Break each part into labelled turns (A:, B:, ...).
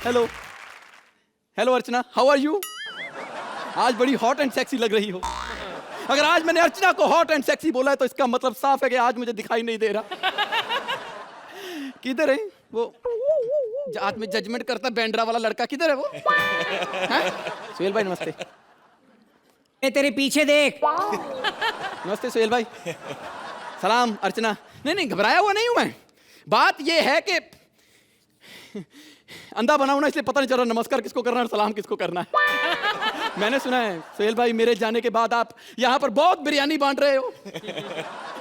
A: Hello hello Archana, how are you? आज बड़ी hot and sexy लग रही हो। अगर आज मैंने अर्चना को हॉट एंड सेक्सी बोला है तो इसका मतलब साफ है कि आज मुझे दिखाई नहीं दे रहा। किधर है वो आज में जजमेंट करता बैंड्रा वाला लड़का? किधर है वो? सुहेल भाई नमस्ते।
B: मैं तेरे पीछे देख।
A: नमस्ते सुहेल भाई। सलाम अर्चना। नहीं नहीं घबराया हुआ नहीं हूं मैं। बात ये है कि अंधा बना हूं ना, इसलिए पता नहीं चल रहा नमस्कार किसको करना है और सलाम किसको करना है। मैंने सुना है सुहेल भाई मेरे जाने के बाद आप यहाँ पर बहुत बिरयानी बांट रहे हो।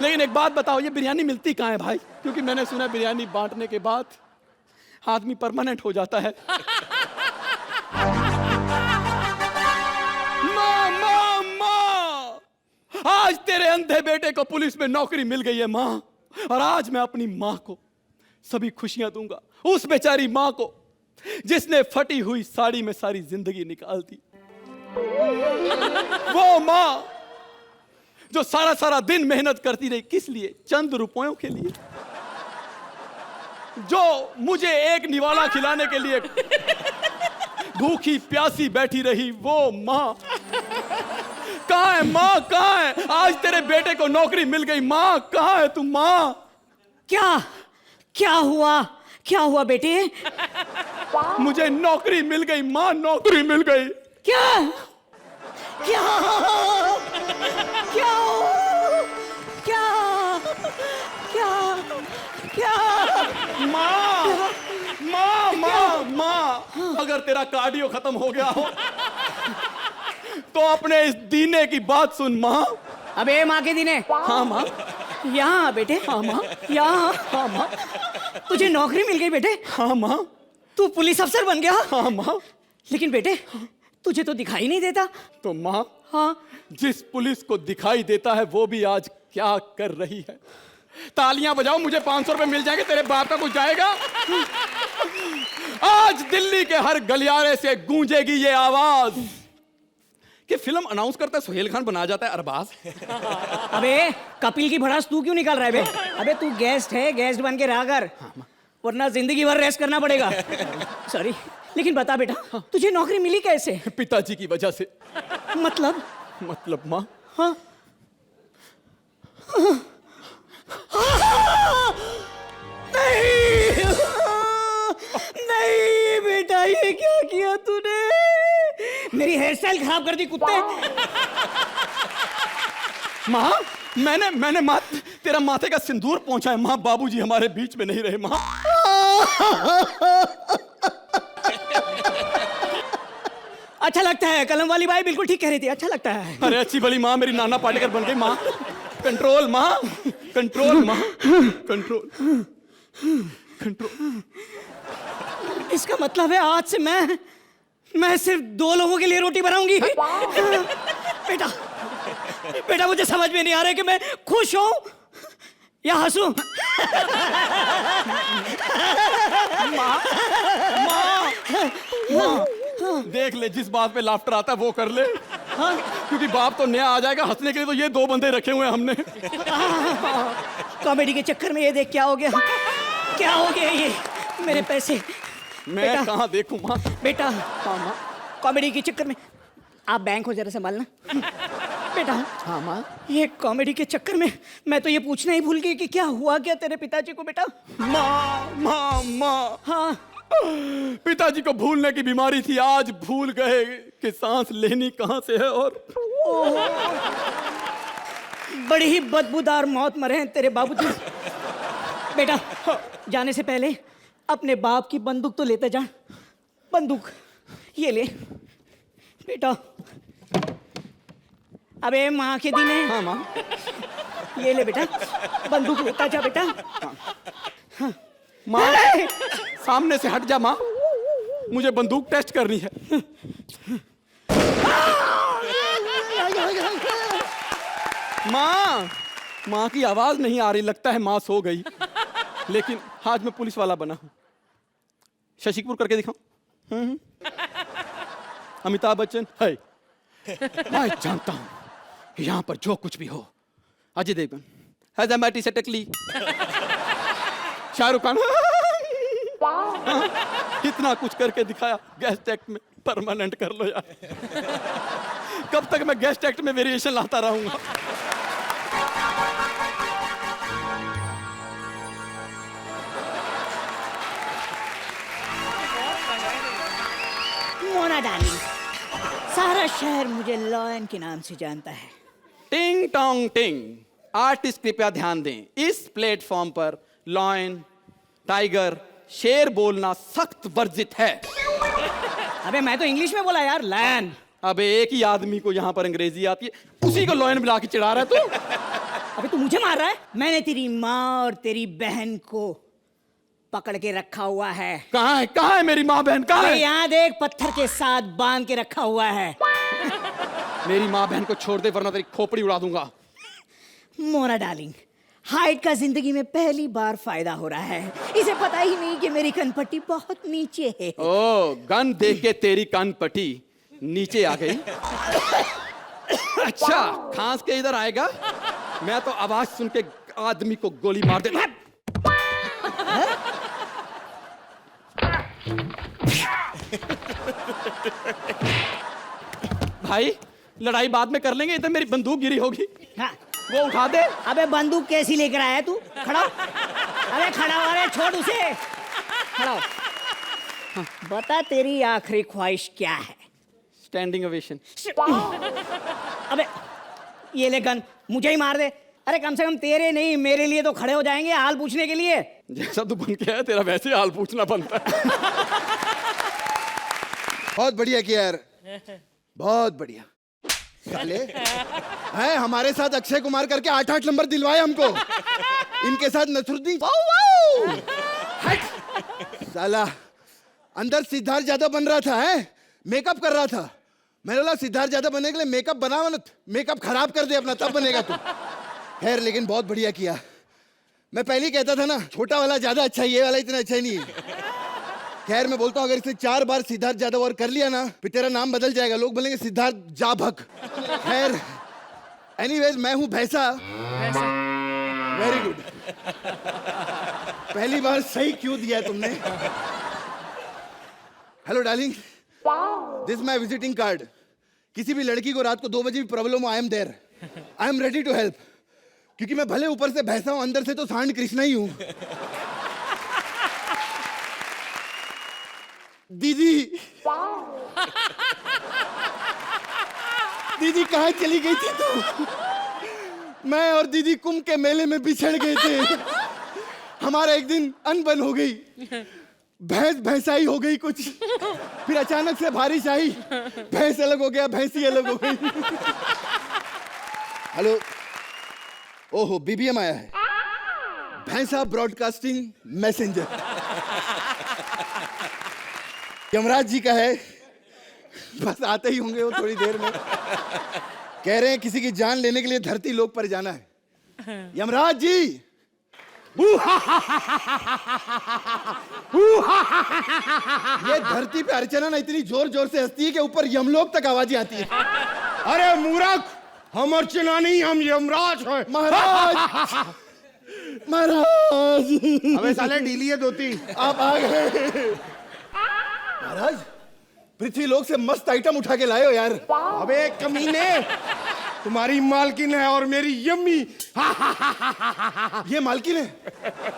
A: लेकिन एक बात बताओ, ये बिरयानी मिलती कहाँ है भाई? क्योंकि मैंने सुना है बिरयानी बांटने के बाद आदमी परमानेंट हो जाता है। माँ माँ माँ, आज तेरे अंधे बेटे को पुलिस में नौकरी मिल गई है माँ, और आज मैं अपनी माँ को सभी खुशियां दूंगा, उस बेचारी माँ को जिसने फटी हुई साड़ी में सारी जिंदगी निकाल दी। वो माँ जो सारा सारा दिन मेहनत करती रही, किस लिए? चंद रुपयों के लिए। जो मुझे एक निवाला खिलाने के लिए भूखी प्यासी बैठी रही, वो माँ कहाँ है? माँ कहाँ है? आज तेरे बेटे को नौकरी मिल गई, माँ कहाँ है तुम? माँ
B: क्या क्या हुआ? क्या हुआ बेटे?
A: मुझे नौकरी मिल गई माँ, नौकरी मिल गई।
B: क्या क्या क्या क्या क्या क्या?
A: माँ माँ माँ माँ, अगर तेरा कार्डियो खत्म हो गया हो तो अपने इस दीने की बात सुन माँ।
B: अबे माँ के दीने।
A: हाँ माँ।
B: यहाँ बेटे।
A: हाँ माँ।
B: यहाँ।
A: हाँ माँ।
B: तुझे नौकरी मिल गई बेटे।
A: हाँ माँ।
B: तू पुलिस अफसर बन गया।
A: हाँ माँ।
B: लेकिन बेटे तुझे तो दिखाई नहीं देता।
A: तो माँ,
B: हाँ,
A: जिस पुलिस को दिखाई देता है वो भी आज क्या कर रही है? तालियां बजाओ, मुझे 500 रुपए मिल जाएंगे, तेरे बाप का कुछ जाएगा? आज दिल्ली के हर गलियारे से गूंजेगी ये आवाज कि फिल्म अनाउंस करता है सोहेल खान बना जाता है अरबाज।
B: अबे कपिल की भड़ास तू क्यों निकाल रहा है बे? अबे तू गेस्ट है, गेस्ट बन के रहा कर, वरना जिंदगी भर रेस्ट करना पड़ेगा। सॉरी, लेकिन बता बेटा तुझे नौकरी मिली कैसे?
A: पिताजी की वजह से। मतलब माँ,
B: हाँ? नहीं नहीं बेटा, ये क्या किया तूने? मेरी हेयर स्टाइल खराब कर दी कुत्ते।
A: माँ मैंने माँ तेरा माथे का सिंदूर पहुंचा है माँ। बाबूजी हमारे बीच में नहीं रहे माँ।
B: अच्छा लगता है, कलम वाली बाई बिल्कुल ठीक कह रही थी, अच्छा लगता है।
A: अरे अच्छी भली माँ मेरी नाना पाटेकर बन गई माँ। कंट्रोल माँ, कंट्रोल माँ, कंट्रोल कंट्रोल।
B: इसका मतलब है आज से मैं सिर्फ 2 लोगों के लिए रोटी बनाऊंगी। बेटा बेटा मुझे समझ में नहीं आ रहा है कि मैं खुश हूं या हंसूं।
A: माँ देख ले, जिस बात पे लाफ्टर आता है वो कर ले। हाँ, क्योंकि बाप तो नया आ जाएगा, हंसने के लिए तो ये 2 बंदे रखे हुए हैं हमने।
B: कॉमेडी के चक्कर में ये देख क्या हो गया, क्या हो गया ये मेरे पैसे।
A: मैं कहाँ देखूं माँ?
B: बेटा
A: हाँ माँ।
B: कॉमेडी के चक्कर में आप बैंक हो जरा संभालना। बेटा
A: हाँ माँ।
B: ये कॉमेडी के चक्कर में मैं तो ये पूछना ही भूल गई कि क्या हुआ क्या तेरे पिताजी को बेटा।
A: माँ
B: हाँ,
A: पिताजी को भूलने की बीमारी थी, आज भूल गए कि सांस लेनी कहाँ से है। और
B: बड़ी ही बदबूदार मौत मरे हैं तेरे बाबूजी। बेटा जाने से पहले अपने बाप की बंदूक तो लेते जा। बंदूक ये ले बेटा। अबे माँ के दीने।
A: हाँ माँ।
B: ये ले बेटा, बंदूक लेता जा बेटा।
A: हाँ। माँ सामने से हट जा माँ, मुझे बंदूक टेस्ट करनी है। माँ की आवाज नहीं आ रही, लगता है माँ सो गई। लेकिन आज मैं पुलिस वाला बना हूं। शशिकपुर करके दिखाऊं? अमिताभ बच्चन है। मैं जानता हूं यहां पर जो कुछ भी हो, अजय देवगन, हैदराबादी से टकली, शाहरुख खान, इतना कुछ करके दिखाया, गेस्ट एक्ट में परमानेंट कर लो यार। कब तक मैं गेस्ट एक्ट में वेरिएशन लाता रहूंगा?
B: मोना डार्लिंग, सारा शहर मुझे लॉयन के नाम से जानता है।
A: टिंग टोंग टिंग। आर्टिस्ट कृपया ध्यान दें, इस प्लेटफॉर्म पर लॉयन, टाइगर, शेर बोलना सख्त वर्जित है।
B: अबे मैं तो इंग्लिश में बोला यार, लॉयन।
A: अबे एक ही आदमी को यहाँ पर अंग्रेजी आती है, उसी को लॉयन बुला के चिढ़ा रहा है तू।
B: अबे तू मुझे मार रहा है? मैंने तेरी माँ और तेरी बहन को पकड़ के रखा हुआ है।
A: कहाँ है, कहाँ है मेरी माँ बहन, कहाँ है?
B: यहाँ देख, पत्थर के साथ बांध के रखा हुआ है।
A: मेरी माँ बहन को छोड़ दे वरना तेरी खोपड़ी उड़ा दूंगा।
B: मोना डार्लिंग, हाइट का जिंदगी में पहली बार फायदा हो रहा है। इसे पता ही नहीं कि मेरी कनपट्टी बहुत नीचे है।
A: ओ, गन देख के तेरी कनपट्टी नीचे आ गई। अच्छा, खांस के इधर आएगा, मैं तो आवाज सुन के आदमी को गोली मार दे। भाई लड़ाई बाद में कर लेंगे, इधर मेरी बंदूक गिरी होगी।
B: हाँ।
A: वो उठा दे।
B: अबे बंदूक कैसी लेकर आया तू? खड़ा हो। अबे खड़ा हो, अरे छोड़ उसे। खड़ा हो। हाँ, बता तेरी आखिरी ख्वाहिश क्या है?
A: Standing ovation.
B: अबे ये ले गन, मुझे ही मार दे। अरे कम से कम तेरे नहीं, मेरे लिए तो खड़े हो जाएंगे हाल पूछने के लिए।
A: जैसा तू बन के आया, तेरा वैसे ही हाल पूछना बनता है।
C: बहुत बढ़िया किया यार, बहुत बढ़िया। साले है हमारे साथ अक्षय कुमार करके 8-8 नंबर दिलवाए हमको, इनके साथ नसरुद्दीन। हट साला, अंदर सिद्धार्थ यादव बन रहा था, है मेकअप कर रहा था। मैंने बोला सिद्धार्थ यादव बनने के लिए मेकअप बनाओ ना, मेकअप खराब कर दे अपना, तब बनेगा तू। खैर लेकिन बहुत बढ़िया किया। मैं पहले ही कहता था ना, छोटा वाला ज्यादा अच्छा है, ये वाला इतना अच्छा नहीं है। खैर मैं बोलता हूँ, अगर इसे 4 बार सिद्धार्थ यादव और कर लिया ना, फिर तेरा नाम बदल जाएगा, लोग बोलेंगे सिद्धार्थ जाभक। खैर एनीवेज, मैं हूँ भैंसा। वेरी गुड, पहली बार सही क्यों दिया है तुमने। Hello darling, this my visiting card. किसी भी लड़की को रात को 2 बजे भी प्रॉब्लम हो, I am there, I am ready to help. क्योंकि मैं भले ऊपर से भैंसा हूं, अंदर से तो सांड कृष्णा ही हूं। दीदी, दीदी कहाँ चली गई थी तू? मैं और दीदी कुंभ के मेले में बिछड़ गए थे। हमारा एक दिन अनबन हो गई, भैंस भैंसाई हो गई कुछ, फिर अचानक से बारिश आई, भैंस अलग हो गया, भैंसी अलग हो गई। हेलो, ओहो बीबीएम आया है, भैंसा ब्रॉडकास्टिंग मैसेंजर। यमराज जी का है, बस आते ही होंगे वो थोड़ी देर में। कह रहे हैं किसी की जान लेने के लिए धरती लोक पर जाना है। यमराज जी, ये धरती पे अर्चना ना इतनी जोर जोर से हंसती है कि ऊपर यमलोक तक आवाजें आती है।
D: अरे मूर्ख, हम अर्चना नहीं, हम यमराज हैं।
C: महाराज, महाराज,
D: अबे साले ढीली है धोती।
C: आप आ गए। महाराज, पृथ्वी लोक से मस्त आइटम उठा के लाए हो यार।
D: अबे कमीने, तुम्हारी मालकिन है और मेरी यम्मी।
C: ये मालकिन है?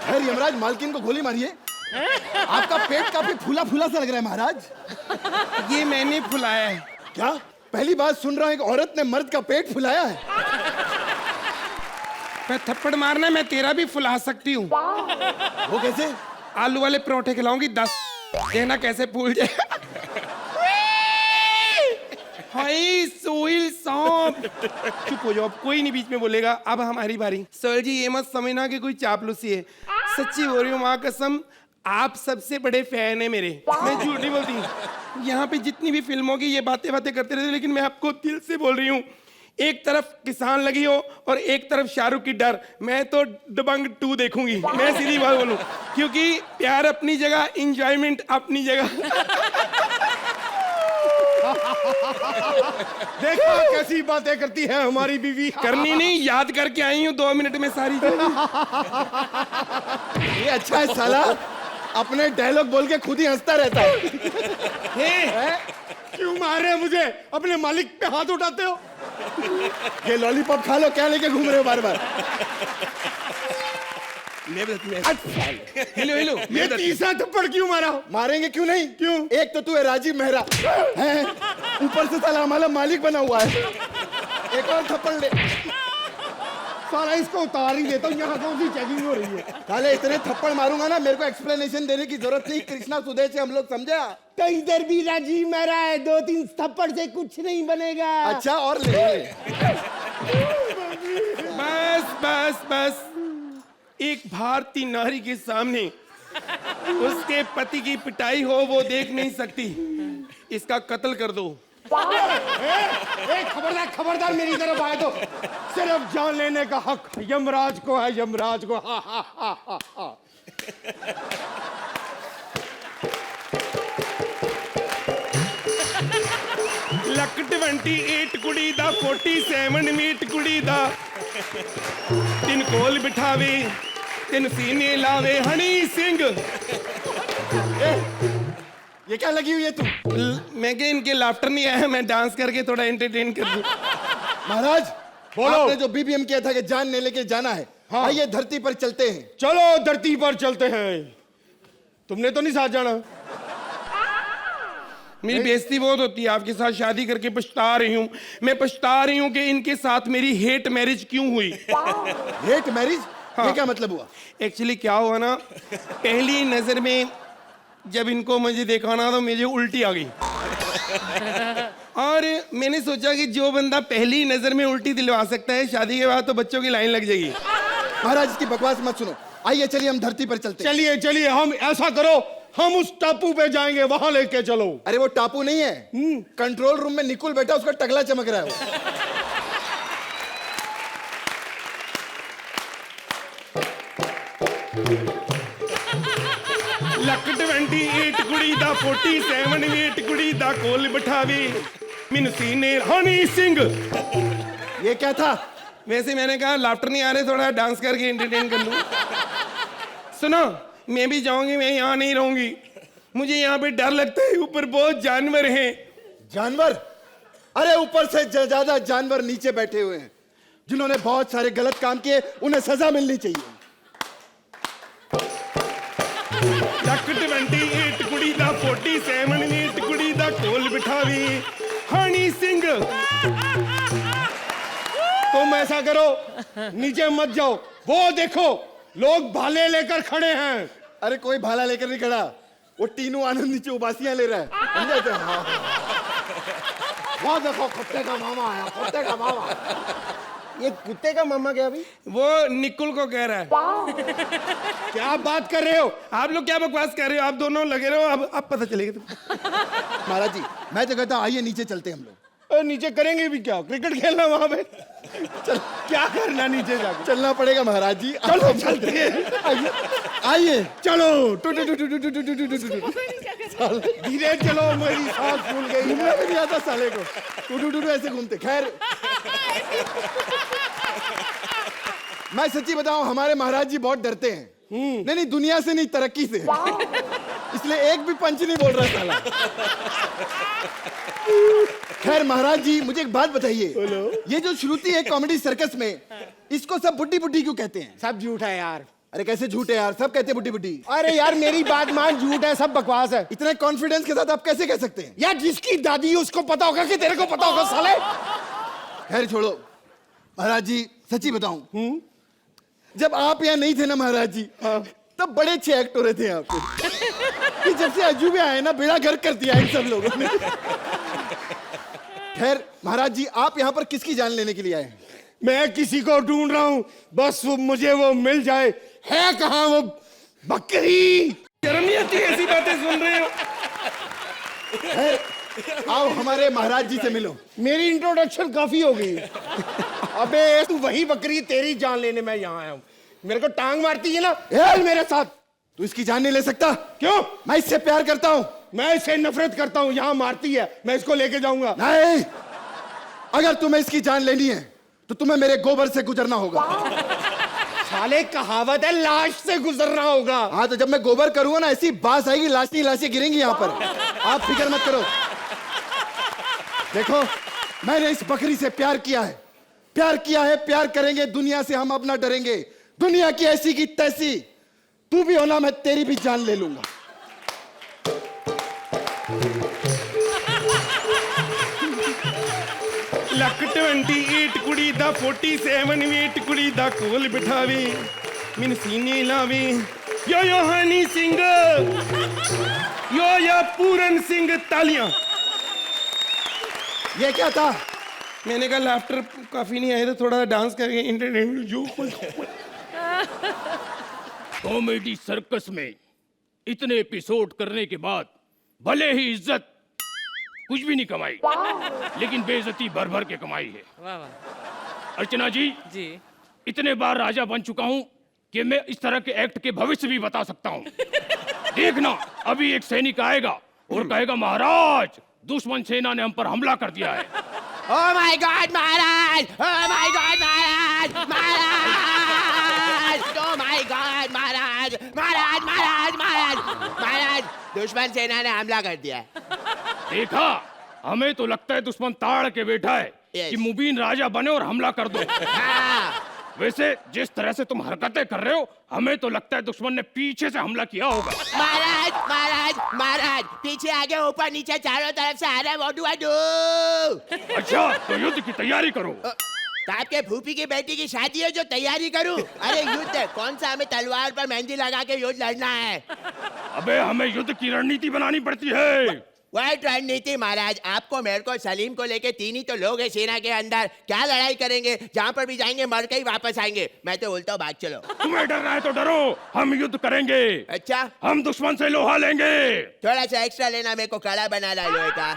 C: खैर यमराज, मालकिन को गोली मारिए। आपका पेट काफी फूला फूला सा लग रहा है महाराज।
D: ये मैंने फुलाया है।
C: क्या? पहली बार सुन रहा हूं एक औरत ने मर्द का पेट फुलाया है।
D: मैं थप्पड़ मारना, मैं तेरा भी फुला सकती हूँ।
C: वो कैसे?
D: आलू वाले परोठे खिलाऊंगी 10, कहना कैसे फूल जाए। हाय सोहिल सांप। चुप हो जाओ, अब कोई नहीं बीच में बोलेगा। अब हमारी बारी। सर जी ये मत समझना कि कोई चापलूसी है, सच्ची बोल रही हूँ, माँ कसम आप सबसे बड़े फैन है मेरे, मैं झूठ नहीं बोलती। यहाँ पे जितनी भी फिल्मों की ये बातें करते रहते, लेकिन मैं आपको दिल से बोल रही हूँ, एक तरफ किसान लगी हो और एक तरफ शाहरुख की डर, मैं तो दबंग 2 देखूंगी। मैं सीधी बात बोलूं, क्योंकि प्यार अपनी जगह, इंजॉयमेंट अपनी जगह। देखा कैसी बातें करती है हमारी बीवी। करनी नहीं, याद करके आई हूँ 2 मिनट में सारी।
C: ये अच्छा है साला, अपने डायलॉग बोल के खुद ही हंसता रहता है।
E: क्यों मार रहे हो मुझे? अपने मालिक पे हाथ उठाते हो?
C: ये लॉलीपॉप खा लो, क्या लेके घूम रहे हो बार बार?
D: हेलो हेलो,
E: ये तीसरा थप्पड़ क्यों मारा?
C: मारेंगे क्यों नहीं?
E: क्यों?
C: एक तो तू है राजीव मेहरा, हैं? ऊपर से साला हमारा मालिक बना हुआ है। एक और थप्पड़ ले।
E: साला इसको उतार ही देता हूँ, यहाँ कौन सी चेकिंग हो रही है?
C: साले इतने थप्पड़ मारूंगा ना, मेरे को एक्सप्लेनेशन देने की जरूरत नहीं। कृष्णा सुधे से हम लोग समझा।
E: तो इधर भी राजीव मेरा है, 2-3 थप्पड़ से कुछ नहीं बनेगा।
C: अच्छा और ले।
D: बस बस बस, एक भारतीय नारी के सामने उसके पति की पिटाई हो वो देख नहीं सकती। इसका कत्ल कर दो।
E: खबरदार खबरदार, मेरी तरफ आए तो सिर्फ जान लेने का हक यमराज को है, यमराज को। हा हा हा हा हा।
D: ਲੱਕ 28 ਕੁੜੀ ਦਾ 47 ਮੀਟ ਕੁੜੀ ਦਾ ਤਿੰਨ ਕੋਲ ਬਿਠਾਵੇ ਤਿੰਨ ਸੀਨੇ ਲਾਵੇ ਹਣੀ ਸਿੰਘ।
C: ये क्या लगी हुई है तू?
D: मैं क्या इनके लाफ्टर नहीं आया, मैं डांस करके थोड़ा एंटरटेन कर दूं।
C: महाराज
E: बोलो।
C: आपने जो बीबीएम किया था कि जान ले लेके जाना है,
E: हाँ।
C: आइए धरती पर चलते हैं।
E: चलो धरती पर चलते हैं। तुमने तो नहीं साथ जाना?
D: मेरी बेइज्जती बहुत होती है, आपके साथ शादी करके पछता रही हूँ। मैं पछता रही हूँ कि इनके साथ मेरी हेट मैरिज क्यों हुई।
C: Hate marriage? ये क्या मतलब हुआ?
D: एक्चुअली क्या हुआ ना, पहली नजर में जब इनको मुझे देखा ना तो मुझे उल्टी आ गई। और मैंने सोचा कि जो बंदा पहली नजर में उल्टी दिलवा सकता है, शादी के बाद तो बच्चों की लाइन लग जाएगी।
C: महाराज इसकी बकवास मत सुनो, आइए चलिए हम धरती पर चलते हैं।
E: चलिए चलिए, हम ऐसा करो, हम उस टापू पे जाएंगे, वहां लेके चलो।
C: अरे वो टापू नहीं है, कंट्रोल रूम में निकुल बैठा, उसका टगला चमक रहा है वो।
D: ਲੱਕ 28 ਕੁੜੀ ਦਾ 47 ਮੀਟ ਕੁੜੀ ਦਾ ਕੋਲ ਬਿਠਾਵੇ ਮੈਨੂੰ ਸੀਨੇ ਹਨੀ ਸਿੰਘ।
C: ये क्या था?
D: वैसे मैंने कहा लाफ्टर नहीं आ रहे, थोड़ा डांस करके एंटरटेन कर लूं। सुनो, मैं भी जाऊंगी, मैं यहाँ नहीं रहूंगी, मुझे यहाँ पे डर लगता है, ऊपर बहुत जानवर हैं।
C: जानवर? अरे ऊपर से ज्यादा जानवर नीचे बैठे हुए हैं, जिन्होंने बहुत सारे गलत काम किए, उन्हें सजा मिलनी चाहिए।
D: ਲੱਕ 28 ਕੁੜੀ ਦਾ 47 ਮੀਟ ਕੁੜੀ ਦਾ ਕੋਲ ਬਿਠਾਵੇ ਹਨੀ ਸਿੰਘ।
E: तुम ऐसा करो, नीचे मत जाओ, वो देखो लोग भाले लेकर खड़े हैं।
C: अरे कोई भाला लेकर नहीं खड़ा, वो तीनों आनंद नीचे उबासियां ले रहा है, समझे? तो हाँ।
E: वो देखो कुत्ते का मामा आया, कुत्ते का मामा। ये कुत्ते का मामा क्या भाई?
D: वो निकुल को कह रहा है।
E: क्या बात कर रहे हो?
D: आप लोग क्या बकवास कर रहे हो? आप दोनों लगे रहो, अब पता चलेगा तुमको।
C: महाराज जी मैं तो कहता हूँ आइए नीचे चलते हैं हम लोग।
E: नीचे करेंगे भी क्या? क्रिकेट खेलना वहां पे? चल, क्या करना नीचे जाके?
C: चलना पड़ेगा महाराज जी।
E: चलो चलते हैं।
C: आइए आइए।
E: चलो
C: टू टू टू टू टू टू टू टू टू टू।
E: धीरे चलो, मेरी सांस फूल गई।
C: घूमना भी नहीं आता साले को, टू टू टू ऐसे घूमते। खैर मैं सच्ची बताऊं, हमारे महाराज जी बहुत डरते हैं। नहीं नहीं, दुनिया से नहीं, तरक्की से। इसलिए एक भी पंच नहीं बोल रहा साला। खैर महाराज जी मुझे एक बात बताइए, ये जो श्रुति है कॉमेडी सर्कस में, इसको सब बुड्ढी बुड्ढी क्यों कहते हैं?
E: सब झूठ है यार।
C: अरे कैसे झूठ है यार, सब कहते हैं बुड्ढी बुड्ढी।
E: अरे यार मेरी बात मान, झूठ है, सब बकवास है।
C: इतने कॉन्फिडेंस के साथ आप कैसे कह सकते हैं?
E: यार जिसकी दादी है उसको पता होगा कि तेरे को पता होगा साले।
C: खैर छोड़ो महाराज जी, सच्ची बताऊं, जब आप यहाँ नहीं थे ना महाराज जी, तब बड़े अच्छे एक्ट हो रहे थे यहाँ पे। कि जब से अजूबे आए ना, बेड़ा गर्क कर दिया इन सब लोगों ने। खैर महाराज जी, आप यहाँ पर किसकी जान लेने के लिए आए हैं?
E: मैं किसी को ढूंढ रहा हूँ, बस मुझे वो मिल जाए। है कहाँ वो बकरी?
D: शर्म नहीं आती ऐसी बातें सुन रहे हो?
C: खैर आओ हमारे महाराज जी से मिलो।
E: मेरी इंट्रोडक्शन काफी हो गई। अबे तू वही बकरी, तेरी जान लेने मैं यहाँ आया हूँ। मेरे को टांग मारती है ना, चल मेरे साथ।
C: तू इसकी जान नहीं ले सकता।
E: क्यों?
C: मैं इससे प्यार करता हूँ।
E: मैं इससे नफरत करता हूँ, यहाँ मारती है, मैं इसको लेके जाऊंगा।
C: नहीं, अगर तुम्हें इसकी जान लेनी है तो तुम्हें मेरे गोबर से गुजरना होगा।
E: साले कहावत है लाश से गुजरना होगा।
C: हाँ तो जब मैं गोबर करूंगा ना ऐसी बास आएगी, लाशी लाशी गिरेंगी यहाँ पर। आप फिक्र मत करो। देखो मैंने इस बकरी से प्यार किया है, प्यार किया है, प्यार करेंगे। दुनिया से हम अब ना डरेंगे। दुनिया की ऐसी की तैसी तू भी होना, मैं तेरी भी जान ले लूंगा।
D: ਲੱਕ 28 ਕੁੜੀ ਦਾ 47 ਵੇਟ ਕੁੜੀ ਦਾ ਕੋਲ ਬਿਠਾਵੇ ਮੈਨੂੰ ਸੀਨੇ ਲਾਵੇ ਯੋ ਯੋ ਹਨੀ ਸਿੰਘ यो या पूरन सिंह तालियां।
C: ये क्या था?
D: मैंने कहा लाफ्टर काफी नहीं आए तो थोड़ा डांस करके इंटरटेनमेंट जो
F: कॉमेडी सर्कस में इतने एपिसोड करने के बाद भले ही इज्जत कुछ भी नहीं कमाई, लेकिन बेइज्जती भर भर के कमाई है।
B: वाह वाह
F: अर्चना जी, इतने बार राजा बन चुका हूं कि मैं इस तरह के एक्ट के भविष्य भी बता सकता हूं। देखना, अभी एक सैनिक आएगा और कहेगा महाराज दुश्मन सेना ने हम पर हमला कर दिया है।
G: Oh my God, Maharaj! Oh my God, Maharaj! Maharaj! Oh my God, महाराज! महाराज, महाराज, महाराज! महाराज, दुश्मन सेना ने हमला कर दिया है।
F: देखा, हमें तो लगता है दुश्मन ताड़ के बैठा है कि मुबीन राजा बने और हमला कर दो।
G: हाँ।
F: वैसे जिस तरह से तुम हरकतें कर रहे हो, हमें तो लगता है दुश्मन ने पीछे से हमला किया होगा।
G: महाराज, महाराज, महाराज! पीछे आगे ऊपर नीचे चारों तरफ से आ रहा है। What do I do?
F: अच्छा, तो युद्ध की तैयारी करो।
G: तो आपके फूफी की बेटी की शादी है जो तैयारी करूं? अरे युद्ध है, कौन सा हमें तलवार पर मेहंदी लगा के युद्ध लड़ना है?
F: अबे हमें युद्ध की रणनीति बनानी पड़ती है।
G: व्हाट रणनीति महाराज? आपको, मेरे को, सलीम को लेके तीन ही तो लोग हैं सेना के अंदर। क्या लड़ाई करेंगे? जहाँ पर भी जाएंगे मर के ही वापस आएंगे। मैं तो बोलता हूँ भाग चलो।
F: तुम्हें डरना है तो डरो, हम युद्ध करेंगे।
G: अच्छा,
F: हम दुश्मन से लोहा लेंगे।
G: थोड़ा सा एक्स्ट्रा लेना, मेरे को कड़ा बना ला लोहे का।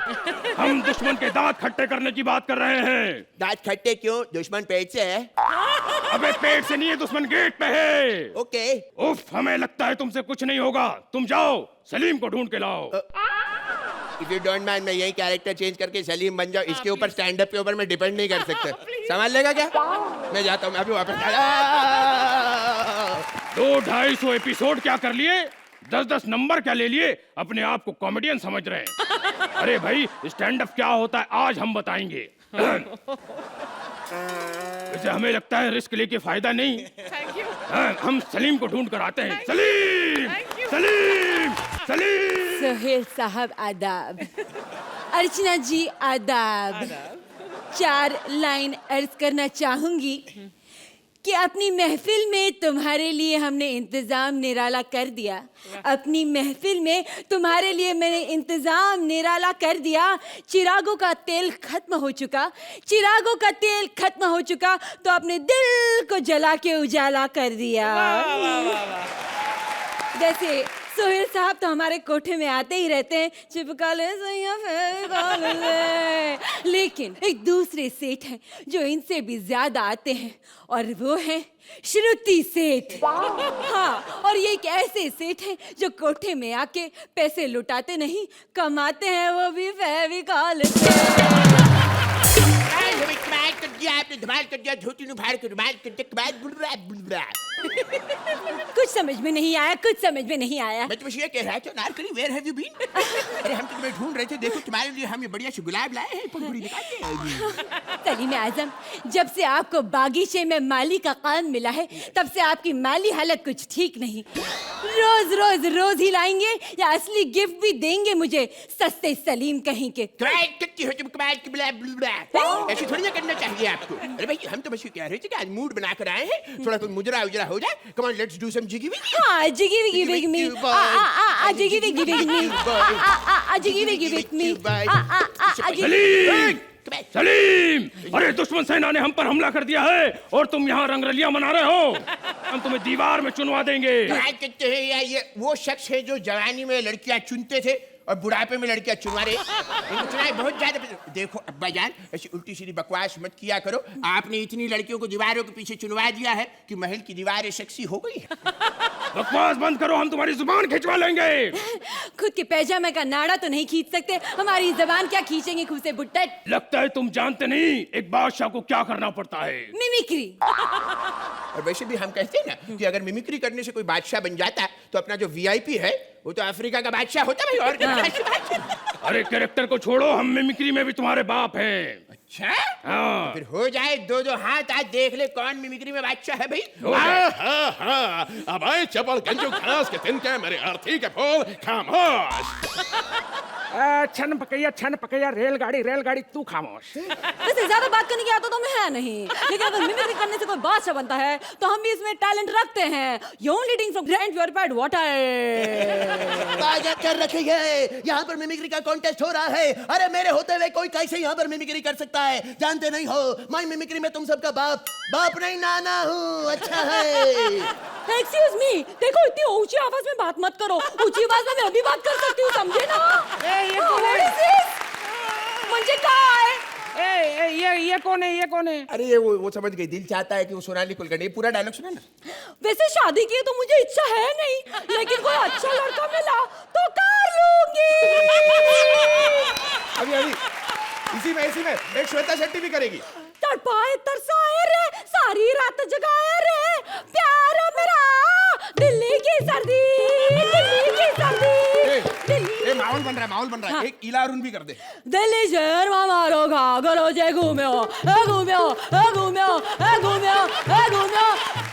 F: हम दुश्मन के दांत खट्टे करने की बात कर रहे हैं।
G: दांत खट्टे क्यों? दुश्मन पेट से है।
F: अबे पेट से नहीं है, दुश्मन गेट पे है।
G: ओके।
F: उफ, हमें लगता है तुमसे कुछ नहीं होगा। तुम जाओ, सलीम को ढूंढ के लाओ।
G: इफ यू डोंट माइंड, मैं यही कैरेक्टर चेंज करके सलीम बन जाऊं। इसके ऊपर स्टैंड अप के ऊपर मैं डिपेंड नहीं कर सकता। संभाल लेगा क्या? मैं जाता हूँ, अभी वापस।
F: 200-250 एपिसोड क्या कर लिए, 10-10 नंबर क्या ले लिए, अपने आप को कॉमेडियन समझ रहे हैं। अरे भाई, स्टैंड अप क्या होता है आज हम बताएंगे। वैसे हमें लगता है रिस्क लेके फायदा नहीं। हम सलीम को ढूंढ कर आते हैं। सलीम, सलीम, सलीम।
H: सोहेल साहब आदाब, अर्चना जी आदाब। 4 लाइन अर्ज करना चाहूंगी कि अपनी महफिल में तुम्हारे लिए हमने इंतजाम निराला कर दिया। अपनी महफिल में तुम्हारे लिए मैंने इंतजाम निराला कर दिया। चिरागों का तेल खत्म हो चुका, चिरागों का तेल खत्म हो चुका तो अपने दिल को जला के उजाला कर दिया। जैसे सोहेल साहब तो हमारे कोठे में आते ही रहते हैं, चिपका ले सैया फेविकॉल ले। लेकिन एक दूसरे सेठ हैं जो इनसे भी ज्यादा आते हैं और वो है श्रुति सेठ। हाँ, और ये एक ऐसे सेठ हैं जो कोठे में आके पैसे लुटाते नहीं, कमाते हैं वो भी फेविकॉल से। कुछ समझ में नहीं आया, कुछ समझ में नहीं आया।
G: मैं तुम्हें ये कह रहा था, Narkali where have you been? अरे हम तो तुम्हें ढूंढ रहे थे। देखो तुम्हारे लिए हम ये बढ़िया से गुलाब लाए हैं, पंखुड़ी निकाल के।
H: सलीम आजम, जब से आपको बागीचे में माली का काम मिला है तब से आपकी माली हालत कुछ ठीक नहीं। रोज रोज रोज ही लाएंगे या असली गिफ्ट भी देंगे मुझे, सस्ते सलीम कहीं के।
G: ऐसे थोड़ी ना करना चाहिए आपको। अरे भाई, हम तो बस ये कह रहे थे कि आज मूड बनाकर आए हैं, थोड़ा कुछ मुजरा उजरा हो जाए। Come on, let's do some jiggy wiggy.
H: हाँ, jiggy wiggy wig me. Jiggy wiggy wig me. Jiggy wiggy wig me.
F: Salim, Salim, अरे दुश्मन सेना ने हम पर हमला कर दिया है और तुम यहाँ रंगरलियां मना रहे हो। हम तुम्हें दीवार में चुनवा देंगे।
G: कहते हैं यार, ये वो शख्स है जो जवानी में लड़कियां चुनते थे और बुढ़ापे में लड़कियां चुनवा रहे। इनको चुनाई बहुत ज्यादा। देखो अब्बा जान, ऐसी उल्टी सीधी बकवास मत किया करो। आपने इतनी लड़कियों को दीवारों के पीछे चुनवा दिया है कि महल की दीवारें सेक्सी हो गई।
F: बकवास बंद करो, हम तुम्हारी जुबान खिंचवा लेंगे।
H: खुद के पैजामे का नाड़ा तो नहीं खींच सकते, हमारी जबान क्या खींचेंगे खुद से बुट्टट।
F: लगता है तुम जानते नहीं एक बादशाह को क्या करना पड़ता है।
H: मिमिक्री।
G: और वैसे भी हम कहते हैं ना कि अगर मिमिक्री करने से कोई बादशाह बन जाता है तो अपना जो वीआईपी है वो तो अफ्रीका का बादशाह होता भाई, और क्या बादशाह।
F: अरे कैरेक्टर को छोड़ो, हम मिमिक्री में भी तुम्हारे बाप हैं।
G: अच्छा,
F: हाँ।
G: फिर हो जाए दो दो हाथ, आज देख ले कौन मिमिक्री में बादशाह है भाई।
F: हो जाए।
I: अब आए चपल गंजू खलास के तिनके मेरे अर्थी के फूल खामोश।
F: छन पकैया रेलगाड़ी तू खामोश।
H: वैसे ज्यादा बात करने की आदत तो हमें है नहीं, लेकिन अगर मिमिक्री करने से कोई बादशाह बनता है तो हम भी इसमें टैलेंट रखते हैं। You only drink from grand purified water.
J: बाजा कर रखी है, यहाँ पर मिमिक्री का कॉन्टेस्ट हो रहा है। अरे मेरे होते हुए कोई कैसे यहाँ पर मिमिक्री कर सकता है? जानते नहीं हो, मैं मिमिक्री में तुम सबका बाप नहीं नाना हूँ। अच्छा है।
H: एक्सक्यूज मी, देखो इतनी ऊंची आवाज में बात मत करो, ऊंची आवाज में मैं भी बात कर सकती हूँ, समझे ना?
F: ये कौन है?
H: मुझे कहा है
F: ये कौन है?
G: अरे ये वो समझ गई, दिल चाहता है कि वो सोनाली कुलकर्णी। पूरा डायलॉग सुना ना।
H: वैसे शादी की तो मुझे इच्छा है नहीं, लेकिन कोई अच्छा लड़का मिला तो कर लूंगी।
G: अभी इसी में एक श्वेता शेट्टी भी करेगी।
H: तड़पाए तरसाए रे, सारी रात जगाए रे, प्यार मेरा दिल्ली की सर्दी,
G: ए, माहौल बन रहा है।
H: हाँ।
G: एक इला अरुण भी कर दे।
H: दिल्ली शहर में मारो घाघरो जे घूम्यो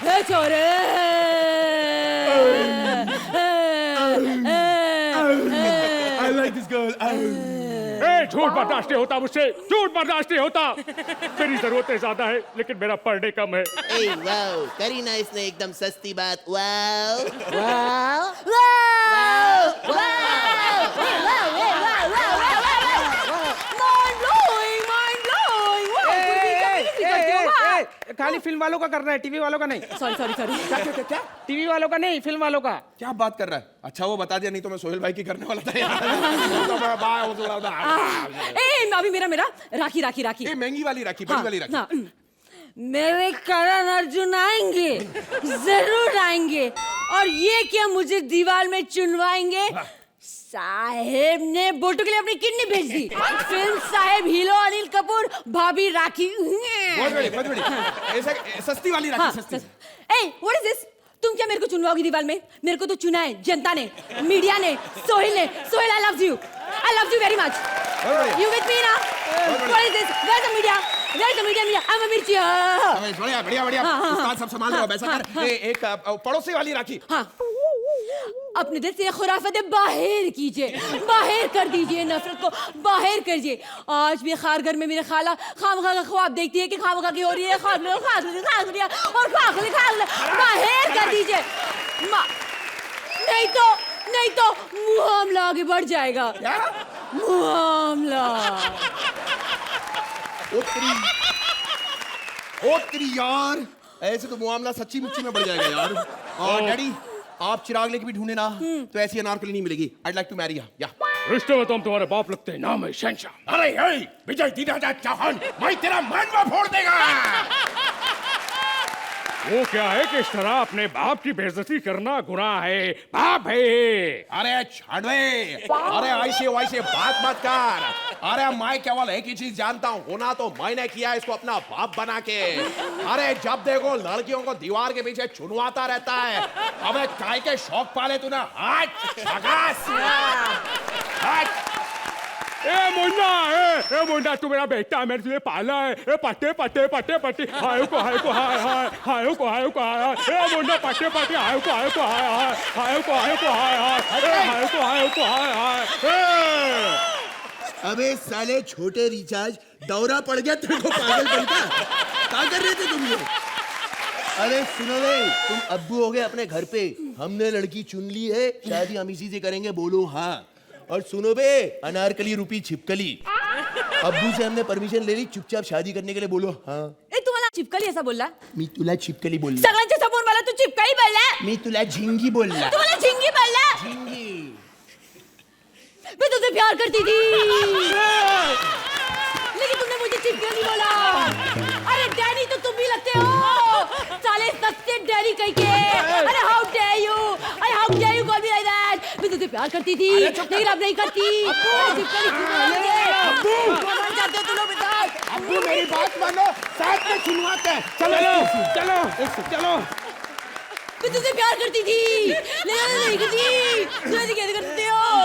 H: हे छोरे।
G: I like this girl.
F: झूठ बर्दाश्त नहीं होता मुझसे, झूठ बर्दाश्त नहीं होता। मेरी जरूरतें ज्यादा है लेकिन मेरा पढ़ने कम है।
J: ए वाओ, करी ना इसने एकदम सस्ती बात। वाओ
D: खाली फिल्म वालों का करना है, टीवी वालों का नहीं।
H: सॉरी
G: क्या
D: टीवी वालों का नहीं, फिल्म वालों का।
G: क्या बात कर रहा है? अच्छा वो बता दिया, नहीं तो मैं सोहेल भाई की करने वाला था यार।
H: ए अभी मेरा राखी
G: ये महंगी वाली राखी, बड़ी वाली राखी।
H: हाँ, मेरे करण अर्जुन आएंगे, जरूर आएंगे, और ये क्या मुझे दीवार में चुनवाएंगे? साहेब ने बोटू के लिए अपनी किडनी भेज दी। फिल्म साहेब हीरो अनिल कपूर, भाभी राखी।
G: बहुत बड़ी। ऐसा सस्ती वाली राखी,
H: हाँ,
G: सस्ती।
H: ए व्हाट इज दिस? तुम क्या मेरे को चुनवाओगी दीवार में? मेरे को तो चुना है जनता ने, मीडिया ने, Sohail I love you very much. You with me ना? What is this? Where the media? I am Mirchi.
G: बढ़िया। उस्ताद सब संभाल रहे हो, वैसा कर। एक पड़ोसी वाली राखी।
H: हाँ, अपने दिल से खुराफतें बाहर कीजिए, बाहर कर दीजिए, नफरत को बाहर करिए। आज भी खार घर में मेरे खाला खामखा का ख्वाब देखती है कि खामखा की हो रही है, खाखली बाहर कर दीजिए। नहीं तो मुआमला आगे बढ़ जाएगा। मुआमला।
G: ओ तेरी यार, ऐसे तो मुआमला सच्ची मुच्ची में बढ़ जाएगा यार। और डैडी, आप चिराग लेके भी ढूंढे ना तो ऐसी अनारकली नहीं मिलेगी। I'd like to marry her. या
F: रिश्ते में तो हम तुम्हारे बाप लगते हैं, नाम है शहंशाह।
I: अरे विजय दीदा चौहान, मैं तेरा मन में फोड़ देगा।
F: वो क्या है कि इस तरह अपने बाप की बेइज्जती करना गुनाह है, पाप है।
G: अरे छड़वे, अरे ऐसे वैसे बात मत कर। अरे मैं केवल एक ही चीज जानता हूँ, होना तो मैंने किया इसको अपना बाप बना के। अरे जब देखो लड़कियों को दीवार के पीछे चुनवाता रहता है। अबे काय के शौक पाले तूने?
F: ए मुंडा तू मेरा बेटा है, मैंने तुझे पाला है। ए पट्टे हाय को हाय ए मुंडा पट्टे हाय
J: अबे साले छोटे रिचार्ज, दौरा पड़ गया तेरे को पागल बनता। क्या कर रहे थे तुम लोग? अरे सुनो बे, तुम अब्बू हो गए अपने घर पे, हमने लड़की चुन ली है, शादी हम इसी से करेंगे, बोलो हाँ। और सुनो बे, अनारकली रूपी छिपकली, अब्बू से हमने परमिशन ले ली, चुपचाप शादी करने के लिए, बोलो हाँ।
H: ए तुम्हाला चिपकली ऐसा बोलला?
J: मी तुला छिपकली बोलला।
H: सगळ्यांच्या समोर मला तू चिपकली बोलला?
J: मी तुला झिंगी बोलला।
H: तुम्हाला झिंगी बोलला?
J: झिंगी।
H: मैं तुझसे प्यार करती थी, लेकिन तुमने मुझे चिपकली बोला। अरे डैडी तो तुम भी लगते हो, साले सस्ते डैडी कह के। अरे how dare you call me like that. मैं तुझसे प्यार करती थी, लेकिन अब नहीं करती। चिपकली क्यों बोलोगे? कौन चाहते हो तुम लोग?
E: अब्बू मेरी बात मानो, साथ में चुनवाते हैं।
D: चलो चलो चलो।
H: मैं तुझसे प्यार करती थी, लेकिन नहीं करती। तुझे कैसे करते हो?